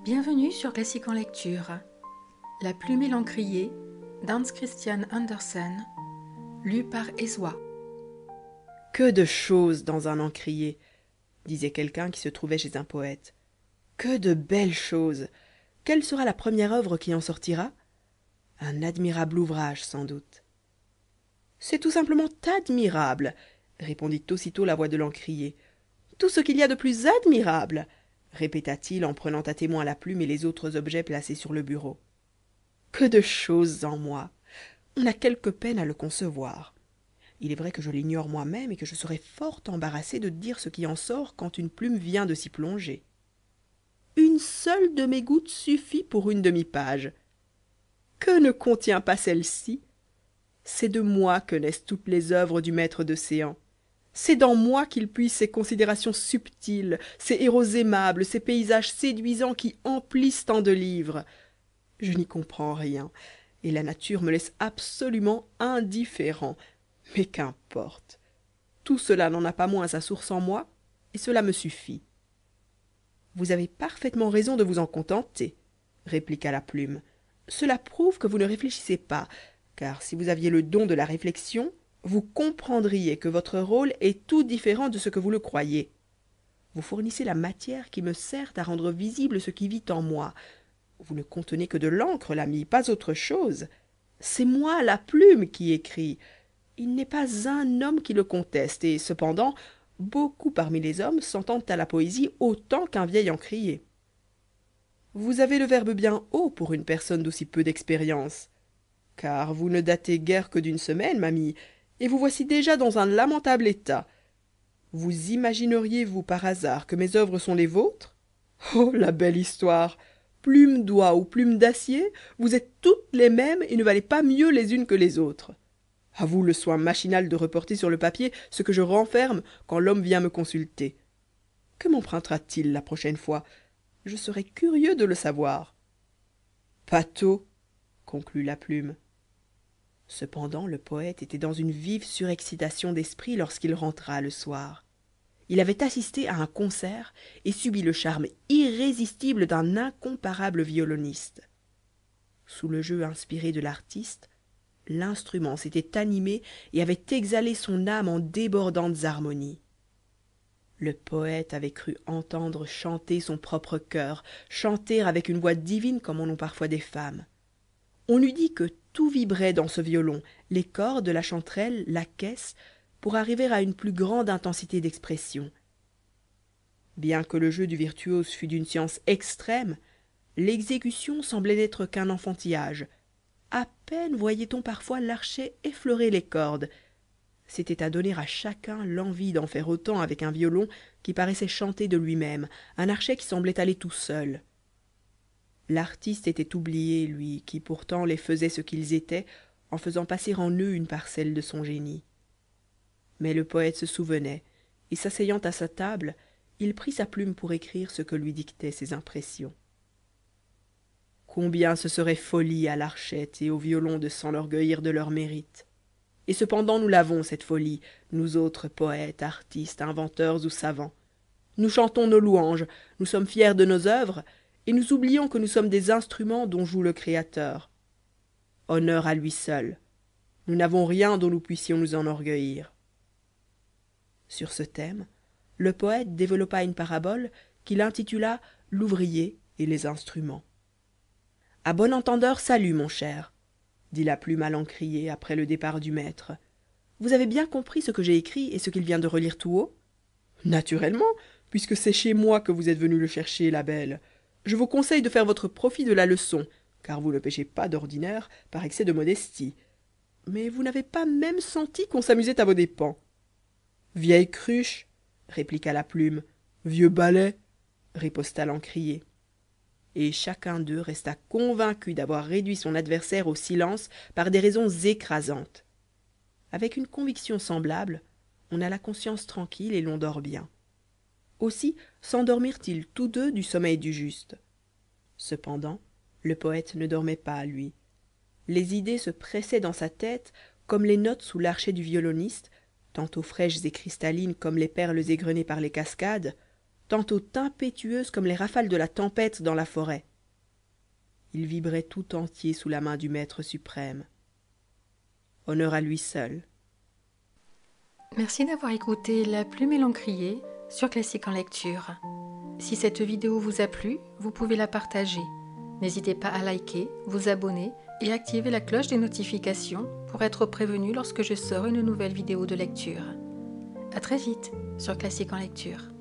Bienvenue sur Classique en lecture. La plume et l'encrier d'Hans Christian Andersen, lu par Ezwa. Que de choses dans un encrier, disait quelqu'un qui se trouvait chez un poète. Que de belles choses. Quelle sera la première œuvre qui en sortira? Un admirable ouvrage, sans doute. C'est tout simplement admirable, répondit aussitôt la voix de l'encrier. Tout ce qu'il y a de plus admirable, répéta-t-il en prenant à témoin la plume et les autres objets placés sur le bureau. Que de choses en moi. On a quelque peine à le concevoir. Il est vrai que je l'ignore moi-même et que je serais fort embarrassé de dire ce qui en sort quand une plume vient de s'y plonger. Une seule de mes gouttes suffit pour une demi-page. Que ne contient pas celle-ci? C'est de moi que naissent toutes les œuvres du maître d'océan. C'est dans moi qu'il puise ces considérations subtiles, ces héros aimables, ces paysages séduisants qui emplissent tant de livres. Je n'y comprends rien, et la nature me laisse absolument indifférent. Mais qu'importe. Tout cela n'en a pas moins sa source en moi, et cela me suffit. Vous avez parfaitement raison de vous en contenter, répliqua la plume. Cela prouve que vous ne réfléchissez pas, car si vous aviez le don de la réflexion, vous comprendriez que votre rôle est tout différent de ce que vous le croyez. Vous fournissez la matière qui me sert à rendre visible ce qui vit en moi. Vous ne contenez que de l'encre, l'ami, pas autre chose. C'est moi, la plume, qui écris. Il n'est pas un homme qui le conteste, et cependant, beaucoup parmi les hommes s'entendent à la poésie autant qu'un vieil encrier. Vous avez le verbe bien haut pour une personne d'aussi peu d'expérience. Car vous ne datez guère que d'une semaine, mamie, et vous voici déjà dans un lamentable état. Vous imagineriez-vous par hasard que mes œuvres sont les vôtres? Oh, la belle histoire! Plume d'oie ou plume d'acier, vous êtes toutes les mêmes et ne valez pas mieux les unes que les autres. À vous le soin machinal de reporter sur le papier ce que je renferme quand l'homme vient me consulter. Que m'empruntera-t-il la prochaine fois? Je serais curieux de le savoir. Pâteau, conclut la plume. Cependant le poète était dans une vive surexcitation d'esprit lorsqu'il rentra le soir. Il avait assisté à un concert et subi le charme irrésistible d'un incomparable violoniste. Sous le jeu inspiré de l'artiste, l'instrument s'était animé et avait exhalé son âme en débordantes harmonies. Le poète avait cru entendre chanter son propre cœur, chanter avec une voix divine comme en ont parfois des femmes. On eût dit que tout vibrait dans ce violon, les cordes, la chanterelle, la caisse, pour arriver à une plus grande intensité d'expression. Bien que le jeu du virtuose fût d'une science extrême, l'exécution semblait n'être qu'un enfantillage. À peine voyait-on parfois l'archet effleurer les cordes. C'était à donner à chacun l'envie d'en faire autant avec un violon qui paraissait chanter de lui-même, un archet qui semblait aller tout seul. L'artiste était oublié, lui, qui pourtant les faisait ce qu'ils étaient, en faisant passer en eux une parcelle de son génie. Mais le poète se souvenait, et s'asseyant à sa table, il prit sa plume pour écrire ce que lui dictaient ses impressions. Combien ce serait folie à l'archette et au violon de s'enorgueillir de leur mérite. Et cependant nous l'avons, cette folie, nous autres poètes, artistes, inventeurs ou savants. Nous chantons nos louanges, nous sommes fiers de nos œuvres, et nous oublions que nous sommes des instruments dont joue le Créateur. Honneur à lui seul. Nous n'avons rien dont nous puissions nous enorgueillir. Sur ce thème, le poète développa une parabole qu'il intitula « L'ouvrier et les instruments ». À bon entendeur, salut, mon cher, dit la plume à l'encrier après le départ du maître. Vous avez bien compris ce que j'ai écrit et ce qu'il vient de relire tout haut? Naturellement, puisque c'est chez moi que vous êtes venue le chercher, la belle. Je vous conseille de faire votre profit de la leçon, car vous ne péchez pas d'ordinaire par excès de modestie. Mais vous n'avez pas même senti qu'on s'amusait à vos dépens. Vieille cruche, répliqua la plume. Vieux balai, riposta l'encrier. Et chacun d'eux resta convaincu d'avoir réduit son adversaire au silence par des raisons écrasantes. Avec une conviction semblable, on a la conscience tranquille et l'on dort bien. Aussi s'endormirent ils tous deux du sommeil du juste. Cependant, le poète ne dormait pas, lui. Les idées se pressaient dans sa tête comme les notes sous l'archet du violoniste, tantôt fraîches et cristallines comme les perles égrenées par les cascades, tantôt impétueuses comme les rafales de la tempête dans la forêt. Il vibrait tout entier sous la main du Maître suprême. Honneur à lui seul. Merci d'avoir écouté La Plume et l'Encrier sur Classique en lecture. Si cette vidéo vous a plu, vous pouvez la partager. N'hésitez pas à liker, vous abonner et activer la cloche des notifications pour être prévenu lorsque je sors une nouvelle vidéo de lecture. À très vite sur Classique en lecture.